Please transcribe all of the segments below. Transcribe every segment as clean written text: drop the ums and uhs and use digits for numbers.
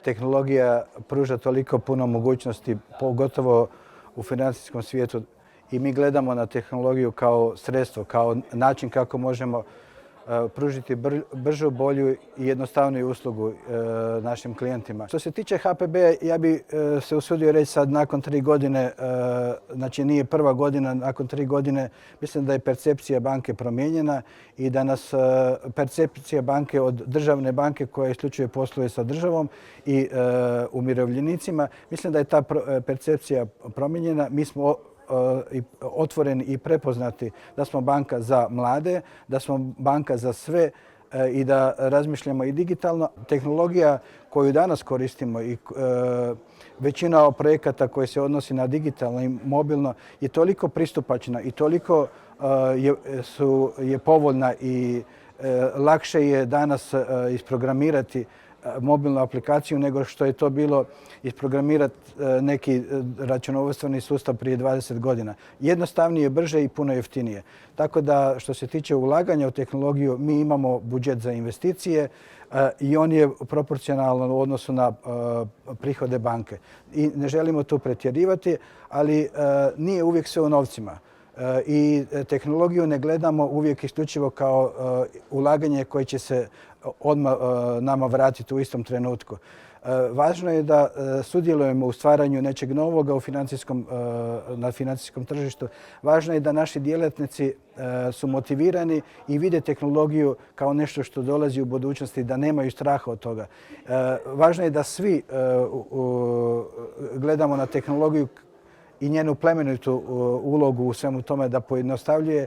Tehnologija pruža toliko puno mogućnosti, pogotovo u financijskom svijetu, i mi gledamo na tehnologiju kao sredstvo, kao način kako možemo pružiti bržu, bolju i jednostavniju uslugu našim klijentima. Što se tiče HPB, ja bi se usudio reći sad nakon 3 godine, znači nije prva godina, nakon 3 godine mislim da je percepcija banke promijenjena i da nas percepcija banke od državne banke koja isključivo posluje sa državom i umirovljenicima, mislim da je ta percepcija promijenjena. Mi smo otvoreni i prepoznati da smo banka za mlade, da smo banka za sve i da razmišljamo i digitalno. Tehnologija koju danas koristimo i većina projekata koji se odnosi na digitalno i mobilno je toliko pristupačna i toliko je povoljna i lakše je danas isprogramirati mobilnu aplikaciju nego što je to bilo isprogramirati neki računovodstveni sustav prije 20 godina. Jednostavnije, brže i puno jeftinije. Tako da što se tiče ulaganja u tehnologiju, mi imamo budžet za investicije i on je proporcionalan u odnosu na prihode banke. I ne želimo tu pretjerivati, ali nije uvijek sve u novcima. I tehnologiju ne gledamo uvijek isključivo kao ulaganje koje će se odmah nama vratiti u istom trenutku. Važno je da sudjelujemo u stvaranju nečeg novoga na financijskom tržištu. Važno je da naši djelatnici su motivirani i vide tehnologiju kao nešto što dolazi u budućnosti, da nemaju straha od toga. Važno je da svi gledamo na tehnologiju i njenu plemenitu ulogu u svemu tome da pojednostavljuje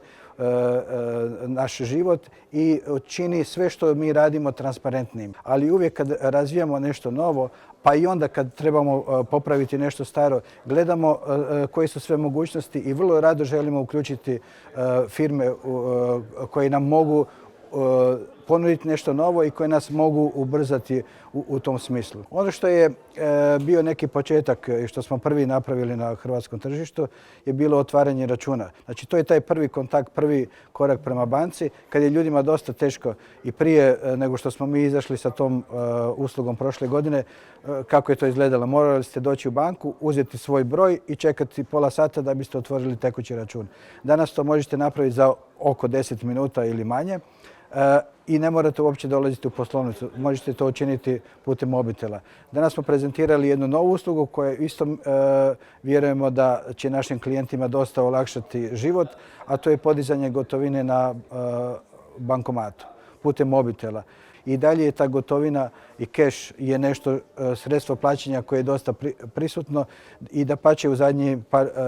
naš život i čini sve što mi radimo transparentnim. Ali uvijek kad razvijamo nešto novo, pa i onda kad trebamo popraviti nešto staro, gledamo koje su sve mogućnosti i vrlo rado želimo uključiti firme koje nam mogu ponuditi nešto novo i koje nas mogu ubrzati u tom smislu. Ono što je bio neki početak i što smo prvi napravili na hrvatskom tržištu je bilo otvaranje računa. Znači to je taj prvi kontakt, prvi korak prema banci kad je ljudima dosta teško i prije nego što smo mi izašli sa tom uslugom prošle godine, kako je to izgledalo. Morali ste doći u banku, uzeti svoj broj i čekati pola sata da biste otvorili tekući račun. Danas to možete napraviti za oko 10 minuta ili manje. I ne morate uopće dolaziti u poslovnicu. Možete to učiniti putem mobitela. Danas smo prezentirali jednu novu uslugu koju isto vjerujemo da će našim klijentima dosta olakšati život, a to je podizanje gotovine na bankomatu putem mobitela. I dalje je ta gotovina i keš je nešto sredstvo plaćanja koje je dosta prisutno i dapače u zadnjih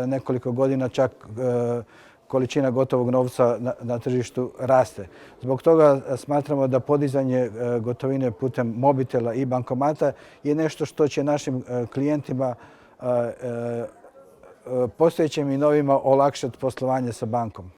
nekoliko godina čak količina gotovog novca na tržištu raste. Zbog toga smatramo da podizanje gotovine putem mobitela i bankomata je nešto što će našim klijentima, postojećim i novima, olakšati poslovanje sa bankom.